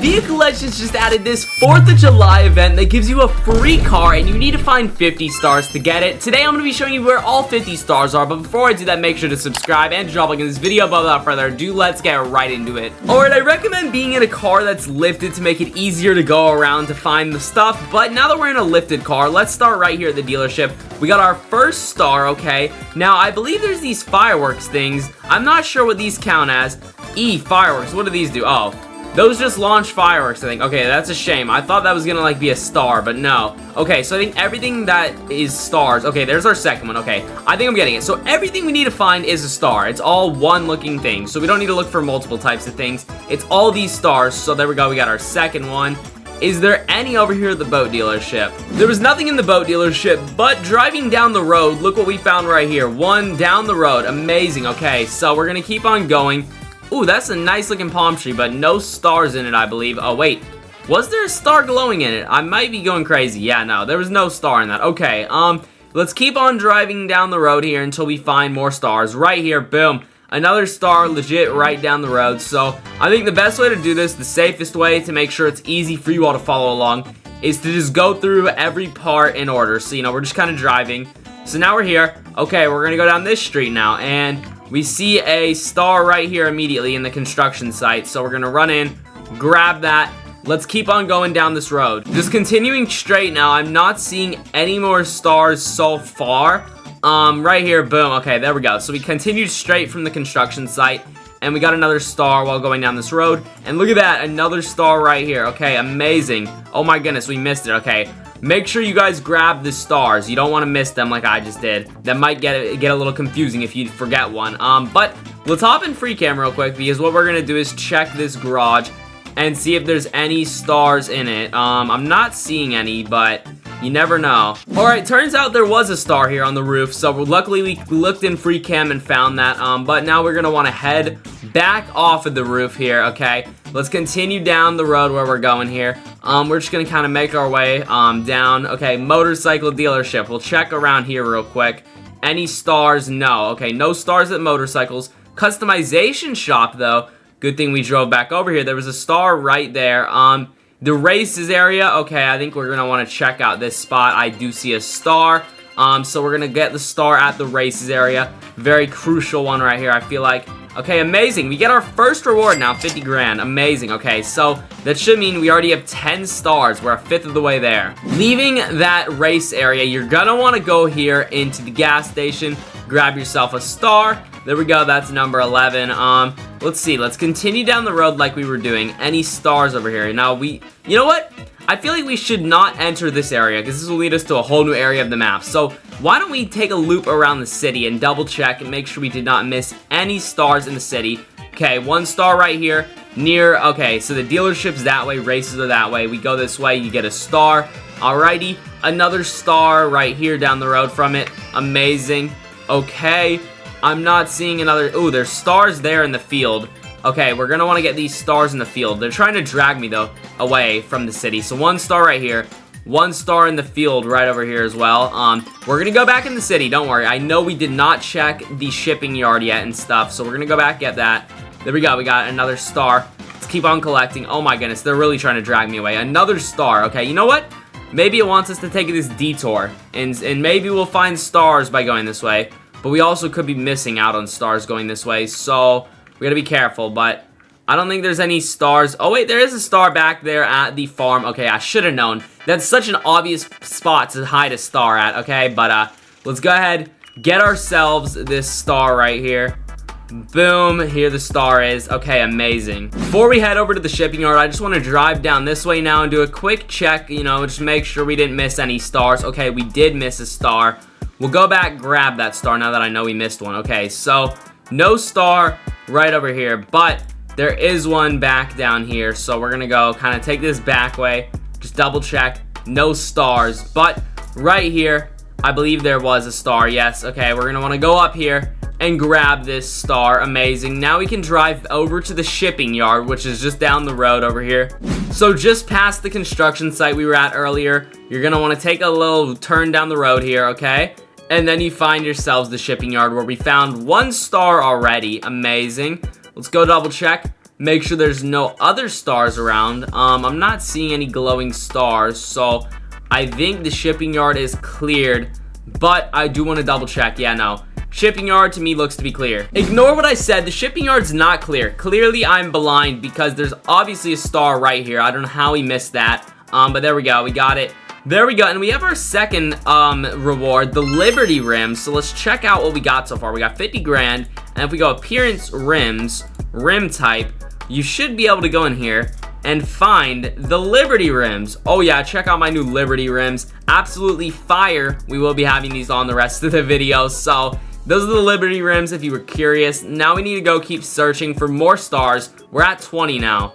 Vehicle Legends just added this 4th of July event that gives you a free car, and you need to find 50 stars to get it. Today, I'm going to be showing you where all 50 stars are, but before I do that, make sure to subscribe and drop a like in this video. But without further ado, let's get right into it. Alright, I recommend being in a car that's lifted to make it easier to go around to find the stuff, but now that we're in a lifted car, let's start right here at the dealership. We got our first star, okay? Now, I believe there's these fireworks things. I'm not sure what these count as. Fireworks, what do these do? Oh, those just launch fireworks, I think. Okay, that's a shame. I thought that was gonna, like, be a star, but no. Okay, so I think everything that is stars. Okay, there's our second one. Okay, I think I'm getting it. So everything we need to find is a star. It's all one looking thing. So we don't need to look for multiple types of things. It's all these stars. So there we go. We got our second one. Is there any over here at the boat dealership? There was nothing in the boat dealership, but driving down the road, look what we found right here. One down the road. Amazing. Okay, so we're gonna keep on going. Ooh, that's a nice looking palm tree, but no stars in it, I believe. Oh, wait. Was there a star glowing in it? I might be going crazy. Yeah, no, there was no star in that. Okay, let's keep on driving down the road here until we find more stars. Right here, boom. Another star legit right down the road. So, I think the best way to do this, the safest way to make sure it's easy for you all to follow along, is to just go through every part in order. So, you know, we're just kind of driving. So, now we're here. Okay, we're going to go down this street now, and we see a star right here immediately in the construction site. So we're going to run in, grab that. Let's keep on going down this road. Just continuing straight now. I'm not seeing any more stars so far. Right here, boom. Okay, there we go. So we continued straight from the construction site, and we got another star while going down this road. And look at that, another star right here. Okay, amazing. Oh my goodness, we missed it. Okay. Make sure you guys grab the stars. You don't want to miss them like I just did. That might get a little confusing if you forget one. But let's hop in free cam real quick, because what we're going to do is check this garage and see if there's any stars in it. I'm not seeing any, but you never know. Alright, turns out there was a star here on the roof, so luckily we looked in free cam and found that. But now we're going to want to head back off of the roof here, okay? Let's continue down the road where we're going here. We're just going to kind of make our way down. Okay, motorcycle dealership. We'll check around here real quick. Any stars? No. Okay, no stars at motorcycles. Customization shop, though. Good thing we drove back over here. There was a star right there. The races area. Okay, I think we're going to want to check out this spot. I do see a star. So we're going to get the star at the races area. Very crucial one right here, I feel like. Okay, amazing. We get our first reward now, 50 grand. Amazing. Okay, so that should mean we already have 10 stars. We're a fifth of the way there. Leaving that race area, you're gonna want to go here into the gas station, grab yourself a star. There we go. That's number 11. Let's see. Let's continue down the road like we were doing. Any stars over here? Now, you know what? I feel like we should not enter this area, because this will lead us to a whole new area of the map. So why don't we take a loop around the city and double check and make sure we did not miss any stars in the city. Okay, one star right here near, okay, so the dealership's that way, races are that way. We go this way, you get a star. Alrighty, another star right here down the road from it. Amazing. Okay, I'm not seeing another, ooh, there's stars there in the field. Okay, we're gonna want to get these stars in the field. They're trying to drag me, though, away from the city. So one star right here. One star in the field right over here as well. We're gonna go back in the city, don't worry. I know we did not check the shipping yard yet and stuff, so we're gonna go back, get that. There we go, we got another star. Let's keep on collecting. Oh my goodness, they're really trying to drag me away. Another star. Okay, you know what? Maybe it wants us to take this detour, and maybe we'll find stars by going this way. But we also could be missing out on stars going this way, so we gotta be careful. But I don't think there's any stars. Oh wait, there is a star back there at the farm. Okay, I should have known. That's such an obvious spot to hide a star at, okay? But let's go ahead, get ourselves this star right here. Boom, here the star is. Okay, amazing. Before we head over to the shipping yard, I just want to drive down this way now and do a quick check, you know, just make sure we didn't miss any stars. Okay, we did miss a star. We'll go back, grab that star now that I know we missed one. Okay, so no star right over here, but there is one back down here. So we're gonna go kind of take this back way, just double check, no stars. But right here, I believe there was a star. Yes, okay, we're gonna want to go up here and grab this star. Amazing. Now we can drive over to the shipping yard, which is just down the road over here. So just past the construction site we were at earlier, you're gonna want to take a little turn down the road here, okay? And then you find yourselves the shipping yard, where we found one star already. Amazing. Let's go double check. Make sure there's no other stars around. I'm not seeing any glowing stars, so I think the shipping yard is cleared, but I do want to double check. Yeah, no. Shipping yard to me looks to be clear. Ignore what I said. The shipping yard's not clear. Clearly, I'm blind because there's obviously a star right here. I don't know how he missed that, but there we go. We got it. There we go, and we have our second reward, the Liberty Rims. So let's check out what we got so far. We got 50 grand, and if we go appearance rims, rim type, you should be able to go in here and find the Liberty Rims. Oh yeah, check out my new Liberty Rims. Absolutely fire. We will be having these on the rest of the video. So those are the Liberty Rims if you were curious. Now we need to go keep searching for more stars. We're at 20 now.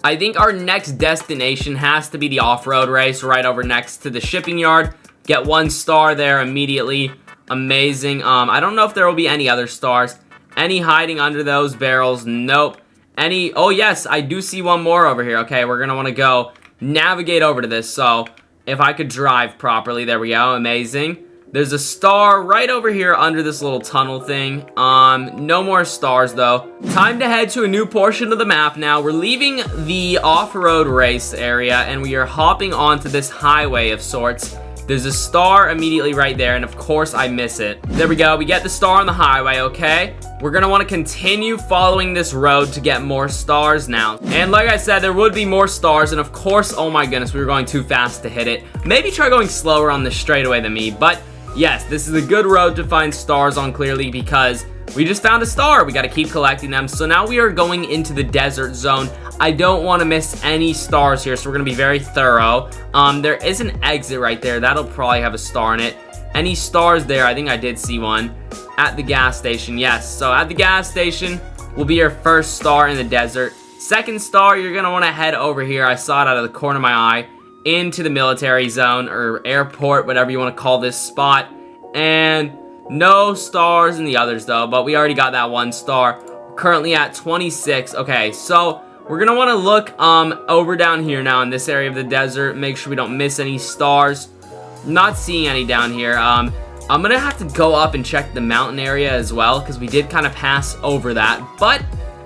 I think our next destination has to be the off-road race right over next to the shipping yard. Get 1 star there immediately. Amazing. I don't know if there will be any other stars. Any hiding under those barrels? Nope. Any, oh yes, I do see one more over here. Okay, we're gonna want to go navigate over to this. So if I could drive properly, there we go. Amazing. There's a star right over here under this little tunnel thing. No more stars though. Time to head to a new portion of the map now. We're leaving the off-road race area and we are hopping onto this highway of sorts. There's a star immediately right there, and of course I miss it. There we go, we get the star on the highway, okay? We're gonna wanna continue following this road to get more stars now. And like I said, there would be more stars, and of course, oh my goodness, we were going too fast to hit it. Maybe try going slower on this straightaway than me, but yes, this is a good road to find stars on clearly because we just found a star. We got to keep collecting them. So now we are going into the desert zone. I don't want to miss any stars here, so we're going to be very thorough. There is an exit right there. That'll probably have a star in it. Any stars there? I think I did see one at the gas station. Yes, so at the gas station will be your first star in the desert. Second star, you're going to want to head over here. I saw it out of the corner of my eye. Into the military zone or airport, whatever you want to call this spot. And no stars in the others though, but we already got that 1 star. We're currently at 26. Okay, so we're gonna want to look over down here now in this area of the desert. Make sure we don't miss any stars. Not seeing any down here. I'm gonna have to go up and check the mountain area as well because we did kind of pass over that. But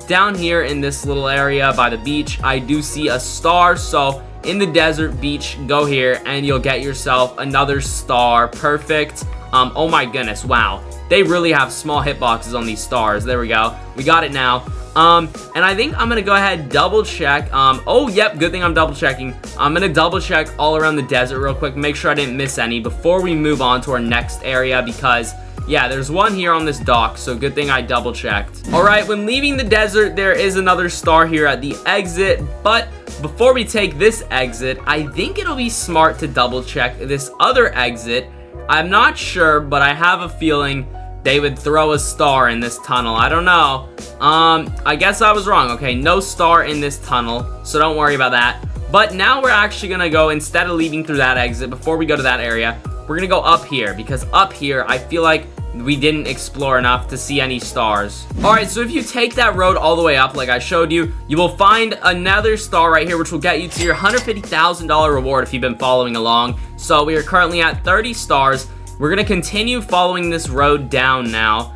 down here in this little area by the beach, I do see a star. So in the desert beach, go here and you'll get yourself another star. Perfect. Oh my goodness, wow, they really have small hitboxes on these stars. There we go, we got it now. And I think I'm gonna go ahead double check. Oh yep, good thing I'm double checking. I'm gonna double check all around the desert real quick, make sure I didn't miss any before we move on to our next area because yeah, there's one here on this dock, so good thing I double checked. All right, when leaving the desert, there is another star here at the exit, but before we take this exit, I think it'll be smart to double check this other exit. I'm not sure, but I have a feeling they would throw a star in this tunnel. I don't know. I guess I was wrong. Okay, no star in this tunnel, so don't worry about that. But now we're actually gonna go, instead of leaving through that exit, before we go to that area, we're gonna go up here, because up here, I feel like we didn't explore enough to see any stars. Alright, so if you take that road all the way up like I showed you, you will find another star right here which will get you to your $150,000 reward if you've been following along. So we are currently at 30 stars. We're gonna continue following this road down now.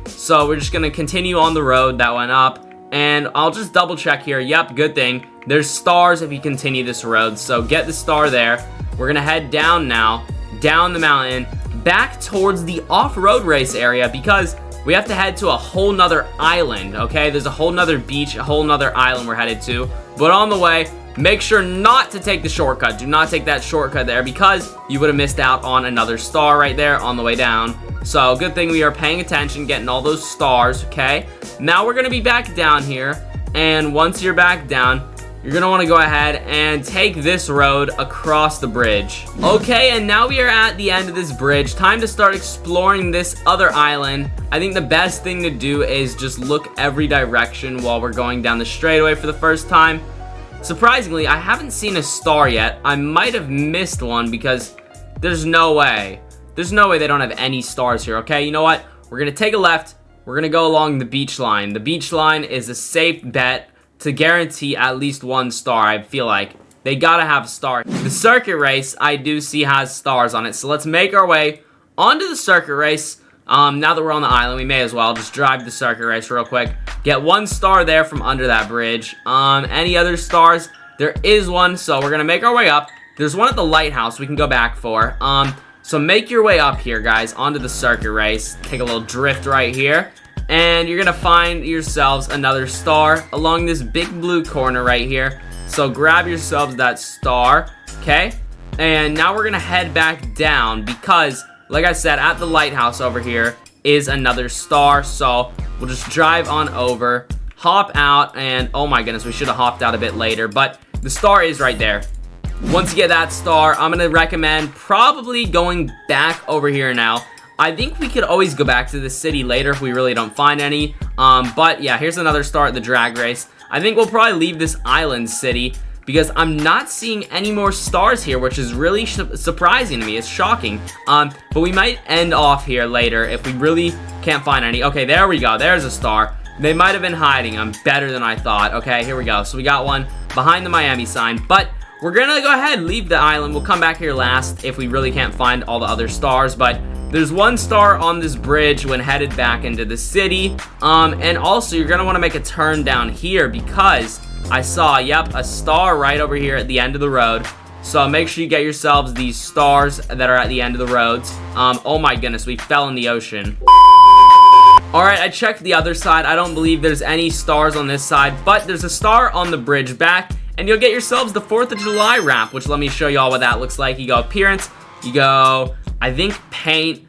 So we're just gonna continue on the road that went up, and I'll just double check here. Yep, good thing. There's stars if you continue this road, so get the star there. We're gonna head down now, down the mountain, back towards the off-road race area because we have to head to a whole nother island, okay? There's a whole nother beach, a whole nother island we're headed to. But on the way, make sure not to take the shortcut. Do not take that shortcut there because you would have missed out on another star right there on the way down. So good thing we are paying attention, getting all those stars, okay? Now we're gonna be back down here, and once you're back down, you're gonna wanna go ahead and take this road across the bridge. Okay, and now we are at the end of this bridge. Time to start exploring this other island. I think the best thing to do is just look every direction while we're going down the straightaway for the first time. Surprisingly, I haven't seen a star yet. I might have missed one because there's no way. There's no way they don't have any stars here, okay? You know what? We're gonna take a left. We're gonna go along the beach line. The beach line is a safe bet to guarantee at least one star. I feel like they gotta have a star. The circuit race I do see has stars on it, so let's make our way onto the circuit race. Now that we're on the island, we may as well just drive the circuit race real quick. Get 1 star there from under that bridge. Any other stars? There is one, so we're gonna make our way up. There's one at the lighthouse we can go back for. So make your way up here, guys, onto the circuit race. Take a little drift right here. And you're gonna find yourselves another star along this big blue corner right here. So grab yourselves that star, okay? And now we're gonna head back down because, like I said, at the lighthouse over here is another star. So we'll just drive on over, hop out, and oh my goodness, we should have hopped out a bit later, but the star is right there. Once you get that star, I'm gonna recommend probably going back over here now. I think we could always go back to the city later if we really don't find any. But yeah, here's another star at the drag race. I think we'll probably leave this island city because I'm not seeing any more stars here, which is really surprising to me. It's shocking. But we might end off here later if we really can't find any. Okay, there we go. There's a star. They might have been hiding them better than I thought. Okay, here we go. So we got one behind the Miami sign, but we're gonna go ahead and leave the island. We'll come back here last if we really can't find all the other stars, but there's 1 star on this bridge when headed back into the city. And also you're gonna wanna make a turn down here because I saw, yep, a star right over here at the end of the road. So make sure you get yourselves these stars that are at the end of the roads. Oh my goodness, we fell in the ocean. Alright, I checked the other side. I don't believe there's any stars on this side, but there's a star on the bridge back, and you'll get yourselves the 4th of July wrap, which let me show y'all what that looks like. You go appearance, you go, I think, paint,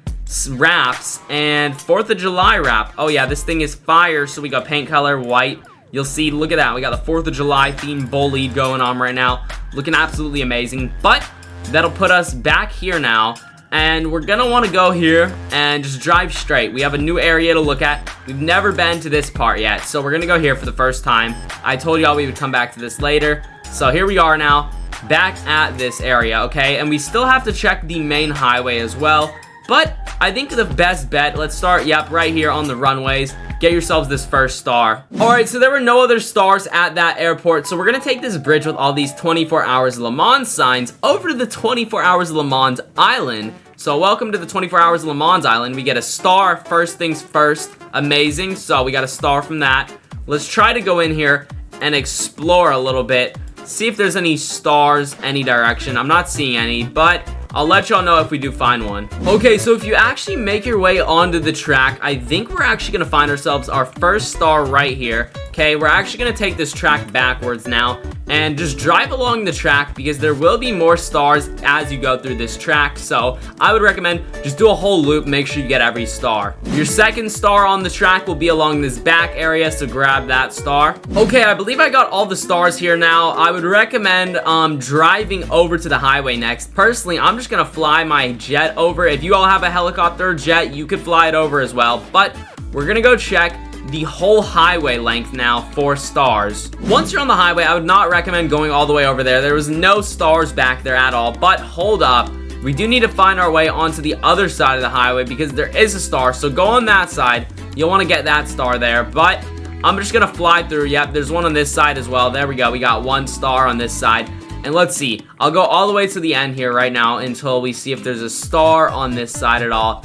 wraps, and 4th of July wrap. Oh yeah, this thing is fire, so we got paint color, white. You'll see, look at that. We got the 4th of July themed bull lead going on right now. Looking absolutely amazing, but that'll put us back here now. And we're gonna wanna go here and just drive straight. We have a new area to look at. We've never been to this part yet, so we're gonna go here for the first time. I told y'all we would come back to this later. So here we are now, back at this area, okay? And we still have to check the main highway as well. But I think the best bet, let's start, yep, right here on the runways. Get yourselves this first star. Alright, so there were no other stars at that airport, so we're gonna take this bridge with all these 24 hours Le Mans signs over to the 24 hours Le Mans island. So welcome to the 24 hours Le Mans island. We get a star, first things first. Amazing, so we got a star from that. Let's try to go in here and explore a little bit. See if there's any stars any direction. I'm not seeing any, but I'll let y'all know if we do find one. Okay, so if you actually make your way onto the track, I think we're actually gonna find ourselves our first star right here. Okay, we're actually gonna take this track backwards now and just drive along the track because there will be more stars as you go through this track. So I would recommend just do a whole loop, make sure you get every star. Your second star on the track will be along this back area, so grab that star. Okay, I believe I got all the stars here now. I would recommend driving over to the highway next. Personally, I'm just gonna fly my jet over. If you all have a helicopter or jet, you could fly it over as well, but we're gonna go check the whole highway length now for stars. Once you're on the highway, I would not recommend going all the way over there. There was no stars back there at all, but hold up. We do need to find our way onto the other side of the highway because there is a star, so go on that side. You'll want to get that star there, but I'm just gonna fly through. Yep, there's one on this side as well. There we go. We got 1 star on this side. And let's see. I'll go all the way to the end here right now until we see if there's a star on this side at all.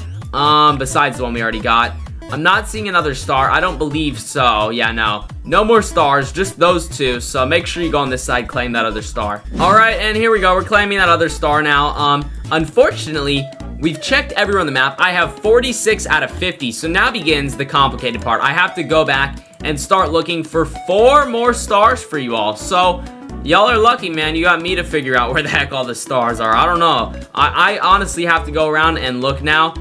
Besides the one we already got. I'm not seeing another star. I don't believe so. Yeah, no. No more stars, just those 2. So make sure you go on this side, claim that other star. Alright, and here we go. We're claiming that other star now. Unfortunately, we've checked everywhere on the map. I have 46 out of 50. So now begins the complicated part. I have to go back and start looking for 4 more stars for you all. So y'all are lucky, man. You got me to figure out where the heck all the stars are. I don't know. I honestly have to go around and look now.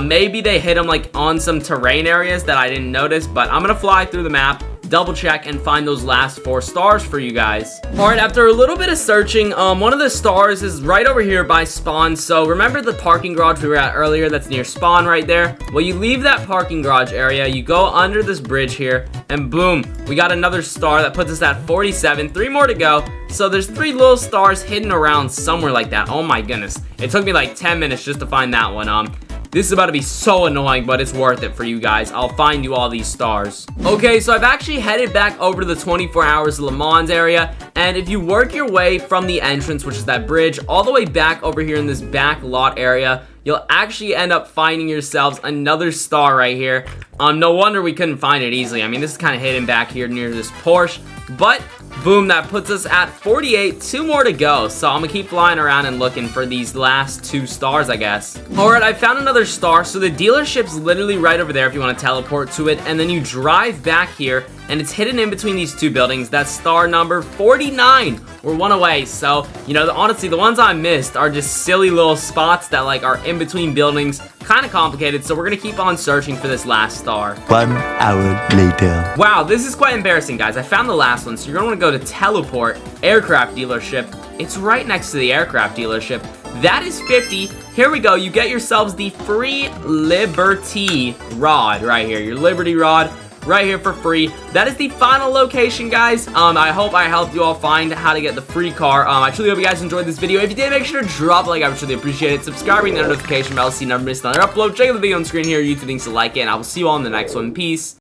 Maybe they hit them like on some terrain areas that I didn't notice, but I'm gonna fly through the map, double check, and find those last 4 stars for you guys. Alright, after a little bit of searching, one of the stars is right over here by spawn. So remember the parking garage we were at earlier that's near spawn right there? Well, you leave that parking garage area, you go under this bridge here, and boom, we got another star that puts us at 47, 3 more to go. So there's 3 little stars hidden around somewhere like that. Oh my goodness. It took me like 10 minutes just to find that one. This is about to be so annoying, but it's worth it for you guys. I'll find you all these stars. Okay, so I've actually headed back over to the 24 hours Le Mans area, and if you work your way from the entrance, which is that bridge, all the way back over here in this back lot area, you'll actually end up finding yourselves another star right here. No wonder we couldn't find it easily. I mean, this is kind of hidden back here near this Porsche, but boom, that puts us at 48. 2 more to go, so I'm gonna keep flying around and looking for these last 2 stars, I guess. Alright, I found another star. So the dealership's literally right over there if you want to teleport to it, and then you drive back here, and it's hidden in between these 2 buildings. That's star number 49. We're 1 away, so, you know, honestly, the ones I missed are just silly little spots that, like, are in between buildings. Kind of complicated, so we're gonna keep on searching for this last star. 1 hour later. Wow, this is quite embarrassing, guys. I found the last one, so you're gonna want to go to teleport aircraft dealership. It's right next to the aircraft dealership. That is 50. Here we go. You get yourselves the free Liberty rod right here. Your Liberty rod right here for free. That is the final location, guys. I hope I helped you all find how to get the free car. I truly hope you guys enjoyed this video. If you did, make sure to drop a like. I would truly appreciate it. Subscribe, ring the notification bell so you never miss another upload. Check out the video on screen here. YouTube links to like it, and I will see you all in the next one. Peace.